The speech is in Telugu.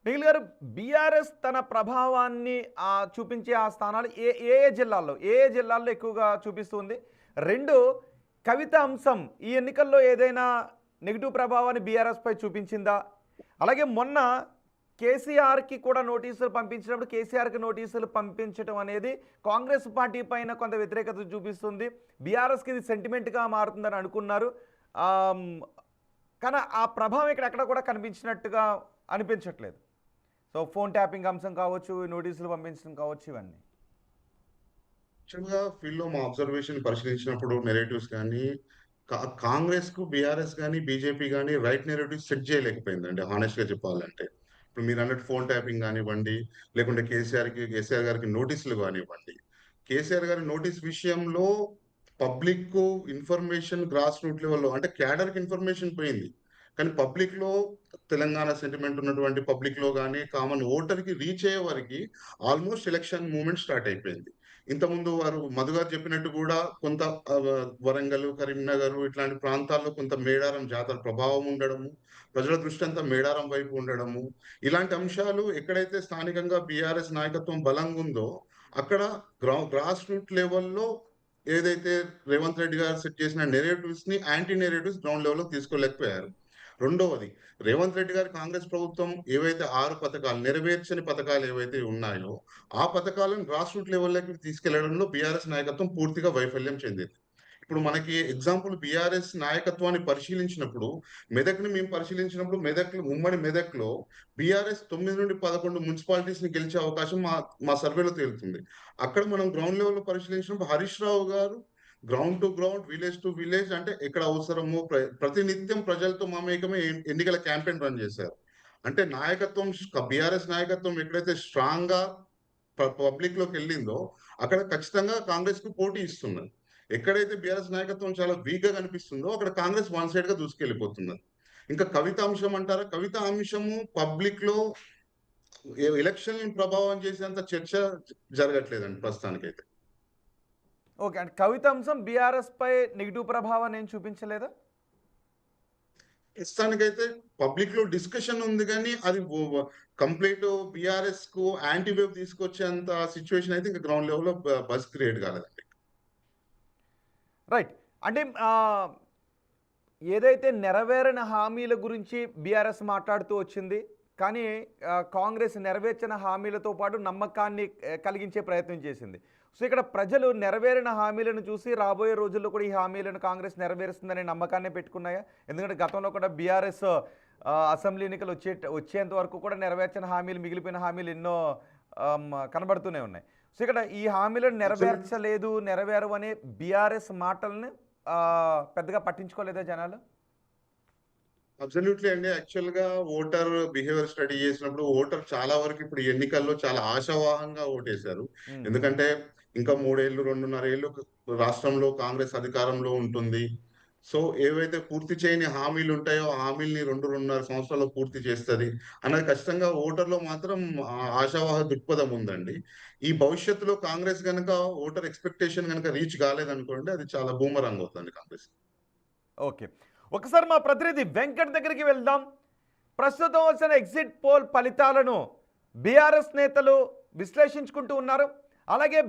నిఖిల్ గారు, బీఆర్ఎస్ తన ప్రభావాన్ని చూపించే ఆ స్థానాలు ఏ ఏ జిల్లాల్లో ఎక్కువగా చూపిస్తుంది? 2, కవిత అంశం ఈ ఎన్నికల్లో ఏదైనా నెగెటివ్ ప్రభావాన్ని బీఆర్ఎస్పై చూపించిందా? అలాగే మొన్న కేసీఆర్కి కూడా నోటీసులు పంపించినప్పుడు కేసీఆర్కి నోటీసులు పంపించడం అనేది కాంగ్రెస్ పార్టీ పైన కొంత వ్యతిరేకత చూపిస్తుంది. బీఆర్ఎస్కి ఇది సెంటిమెంట్గా మారుతుందని అనుకున్నారు. కానీ ఆ ప్రభావం ఎక్కడ కూడా కనిపించినట్టుగా అనిపించట్లేదు. సో ఫోన్ ట్యాపింగ్ అంశం కావచ్చు, నోటీసులు పంపించడం కావచ్చు, ఇవన్నీ. యాక్చువల్‌గా ఫీల్డ్‌లో మా అబ్జర్వేషన్ పరిశీలించినప్పుడు నెరేటివ్స్ గానీ, కాంగ్రెస్‌కు, బీఆర్ఎస్ గానీ, బీజేపీ గానీ రైట్ నెరేటివ్స్ సెట్ చేయలేకపోయిందండి హానెస్ట్‌గా చెప్పాలంటే. ఇప్పుడు మీరన్నట్టు ఫోన్ ట్యాపింగ్ గానివ్వండి, లేకుంటే కేసీఆర్ గారికి నోటీసులు గానివ్వండి. కేసీఆర్ గారి నోటీస్ విషయంలో పబ్లిక్కు ఇన్ఫర్మేషన్ గ్రాస్ రూట్ లెవెల్‌లో అంటే క్యాడర్‌కి ఇన్ఫర్మేషన్ పోయింది. కానీ పబ్లిక్‌లో తెలంగాణ సెంటిమెంట్ ఉన్నటువంటి పబ్లిక్‌లో గానీ, కామన్ ఓటర్‌కి రీచ్ అయ్యే వరకి ఆల్‌మోస్ట్ ఎలక్షన్ మూవ్‌మెంట్ స్టార్ట్ అయిపోయింది. ఇంతకుముందు వారు మధు గారు చెప్పినట్టు గూడా కొంత వరంగల్, కరీంనగర్ ఇట్లాంటి ప్రాంతాల్లో కొంత మేడారం జాతర ప్రభావం ఉండడము, ప్రజల దృష్టి అంతా మేడారం వైపు ఉండడము, ఇలాంటి అంశాలు ఎక్కడైతే స్థానికంగా బీఆర్ఎస్ నాయకత్వం బలంగుందో, అక్కడ గ్రాస్ రూట్ లెవెల్‌లో ఏదైతే రేవంత్ రెడ్డి గారు సెట్ చేసిన నెరేటివ్స్‌ని యాంటీ నెరేటివ్స్ గ్రౌండ్ లెవెల్‌లోకి తీసుకోలేకపోయారు. రెండవది, రేవంత్ రెడ్డి గారి కాంగ్రెస్ ప్రభుత్వం ఏవైతే 6 పథకాలు నెరవేర్చని పథకాలు ఏవైతే ఉన్నాయో, ఆ పథకాలను గ్రాస్ రూట్ లెవెల్‌లోకి తీసుకెళ్లడంలో బీఆర్ఎస్ నాయకత్వం పూర్తిగా వైఫల్యం చెందింది. ఇప్పుడు మనకి ఎగ్జాంపుల్ బీఆర్ఎస్ నాయకత్వాన్ని పరిశీలించినప్పుడు, మెదక్‌ని మేము పరిశీలించినప్పుడు ఉమ్మడి మెదక్‌లో బీఆర్ఎస్ 9-11 మున్సిపాలిటీస్‌ని గెలిచే అవకాశం మా మా సర్వేలో తేలుతుంది. అక్కడ మనం గ్రౌండ్ లెవెల్‌లో పరిశీలించినప్పుడు హరీష్ రావు గారు ground to ground, village to village అంటే ఎక్కడ అవసరమో ప్రతినిత్యం ప్రజలతో మమేకమై ఎన్నికల క్యాంపెయిన్ రన్ చేశారు. అంటే నాయకత్వం బీఆర్ఎస్ నాయకత్వం ఎక్కడైతే స్ట్రాంగ్‌గా పబ్లిక్‌లోకెళ్ళిందో అక్కడ ఖచ్చితంగా కాంగ్రెస్‌కు పోటీ ఇస్తున్నది. ఎక్కడైతే బీఆర్ఎస్ నాయకత్వం చాలా వీక్‌గా కనిపిస్తుందో అక్కడ కాంగ్రెస్ వన్ సైడ్‌గా దూసుకెళ్ళిపోతున్నది. ఇంకా కవిత అంశం అంటారా? కవిత అంశము పబ్లిక్‌లో ఎలక్షన్‌ని ప్రభావం చేసేంత చర్చ జరగట్లేదండి ప్రస్తుతానికైతే. ఓకే. అంటే కవిత అంశం బీఆర్ఎస్పై నెగిటివ్ ప్రభావాన్ని ఏం చూపించలేదా? ప్రస్తుతానికైతే పబ్లిక్‌లో డిస్కషన్ ఉంది గానీ, అది కంప్లీట్ బీఆర్ఎస్‌కు యాంటీ వేవ్ తీసుకొచ్చేంత సిట్యుయేషన్ అయితే ఇంక గ్రౌండ్ లెవెల్‌లో బజ్ క్రియేట్ కాలేదండి. రైట్. అంటే ఏదైతే నెరవేరని హామీల గురించి బీఆర్ఎస్ మాట్లాడుతూ వచ్చింది. కానీ కాంగ్రెస్ నెరవేర్చిన హామీలతో పాటు నమ్మకాన్ని కలిగించే ప్రయత్నం చేసింది. సో ఇక్కడ ప్రజలు నెరవేరిన హామీలను చూసి రాబోయే రోజుల్లో కూడా ఈ హామీలను కాంగ్రెస్ నెరవేరుస్తుందనే నమ్మకాన్ని పెట్టుకున్నాయా? ఎందుకంటే గతంలో కూడా బీఆర్ఎస్ అసెంబ్లీ ఎన్నికలు వచ్చేంత వరకు కూడా నెరవేర్చిన హామీలు, మిగిలిపోయిన హామీలు ఎన్నో కనబడుతూనే ఉన్నాయి. సో ఇక్కడ ఈ హామీలను నెరవేరవు అనే బీఆర్ఎస్ మాటలను పెద్దగా పట్టించుకోలేదా జనాలు? అబ్సల్యూట్‌లీ అండి. యాక్చువల్‌గా ఓటర్ బిహేవియర్ స్టడీ చేసినప్పుడు ఓటర్ చాలా వరకు ఇప్పుడు ఎన్నికల్లో చాలా ఆశావాహంగా ఓటేశారు. హ్మ్. ఎందుకంటే ఇంకా 3 ఏళ్ళు, 2.5 ఏళ్ళు రాష్ట్రంలో కాంగ్రెస్ అధికారంలో ఉంటుంది. సో, ఏవైతే పూర్తి చేయని హామీలుంటాయో, ఆ హామీల్ని 2, 2.5 సంవత్సరాల్లో పూర్తి చేస్తది అన్నది ఖచ్చితంగా ఓటర్‌లో మాత్రం ఆశావాహ దృక్పథం ఉందండి. ఈ భవిష్యత్తులో కాంగ్రెస్ గనక ఓటర్ ఎక్స్‌పెక్టేషన్ గనక రీచ్ కాలేదనుకోండి అది చాలా బూమరాంగ్ అవుతుంది కాంగ్రెస్‌కి. ఓకే. ఒకసారి మా ప్రతినిధి వెంకట్ దగ్గరికి వెళ్దాం. ప్రస్తుతం వచ్చిన ఎగ్జిట్ పోల్ ఫలితాలను బీఆర్ఎస్ నేతలు విశ్లేషించుకుంటూ ఉన్నారు. అలాగే